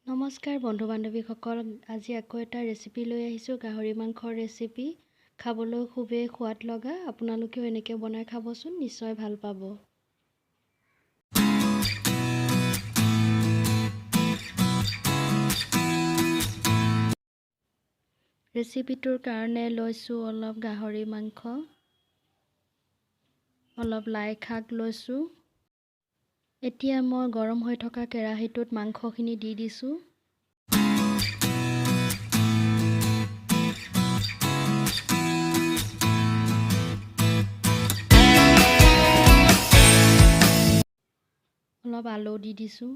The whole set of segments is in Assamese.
নমস্কাৰ বন্ধু বান্ধৱীসকল, আজি আকৌ এটা ৰেচিপি লৈ আহিছোঁ। গাহৰি মাংসৰ ৰেচিপি খাবলৈ খুবেই সোৱাদ লগা। আপোনালোকেও এনেকৈ বনাই খাবচোন, নিশ্চয় ভাল পাব। ৰেচিপিটোৰ কাৰণে লৈছোঁ অলপ গাহৰি মাংস, অলপ লাই শাক লৈছোঁ। এতিয়া মই গৰম হৈ থকা কেৰাহীটোত মাংসখিনি দি দিছোঁ। অলপ আলু দি দিছোঁ।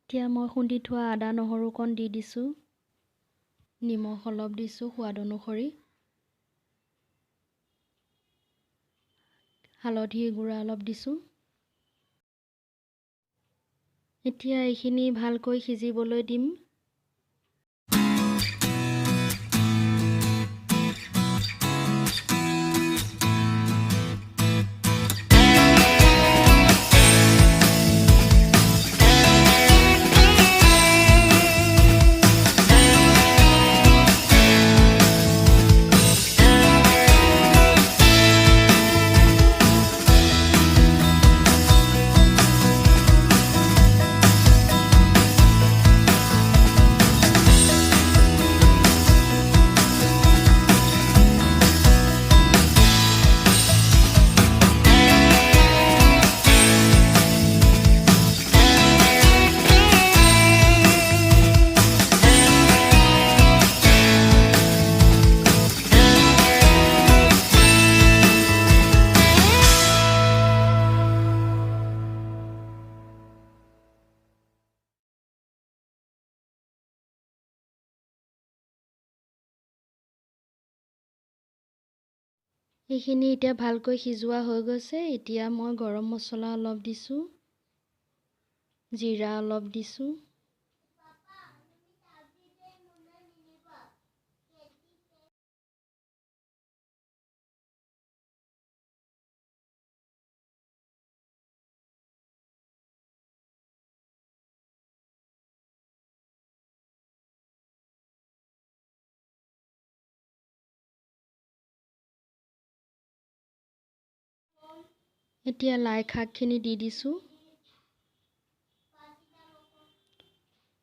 এতিয়া মই খুন্দি থোৱা আদা নহৰুকণ দি দিছোঁ। নিমখ অলপ দিছোঁ সোৱাদ অনুসৰি। হালধি গুড়া অলপ দিছোঁ। এতিয়া এইখিনি ভালকৈ সিজিবলৈ দিম। এইখিনি এতিয়া ভালকৈ সিজোৱা হৈ গৈছে। এতিয়া মই গৰম মছলা অলপ দিছোঁ, জিৰা অলপ দিছোঁ, এতিয়া লাই শাকখিনি দি দিছোঁ।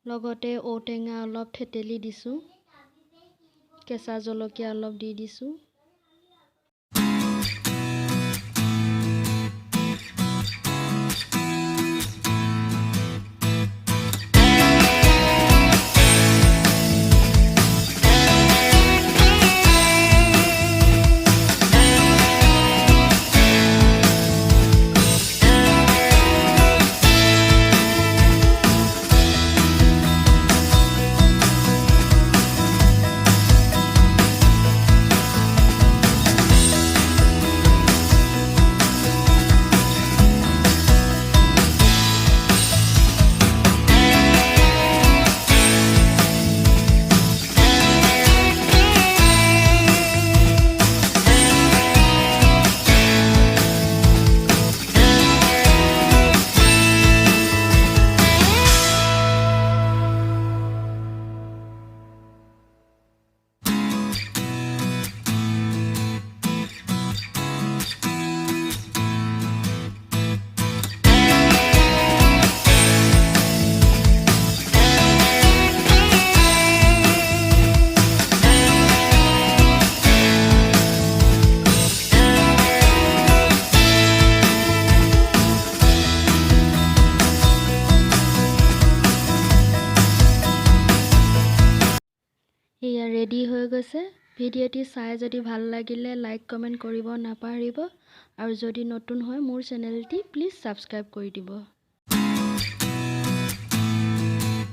লগতে ঔটেঙা অলপ থেতেলি দিছোঁ। কেঁচা জলকীয়া অলপ দি দিছোঁ। এয়া ৰেডি হৈ গৈছে। ভিডিঅ'টি চাই যদি ভাল লাগিলে লাইক কমেণ্ট কৰিব নাপাহৰিব, আৰু যদি নতুন হয় মোৰ চেনেলটি প্লিজ ছাবস্ক্ৰাইব কৰি দিব।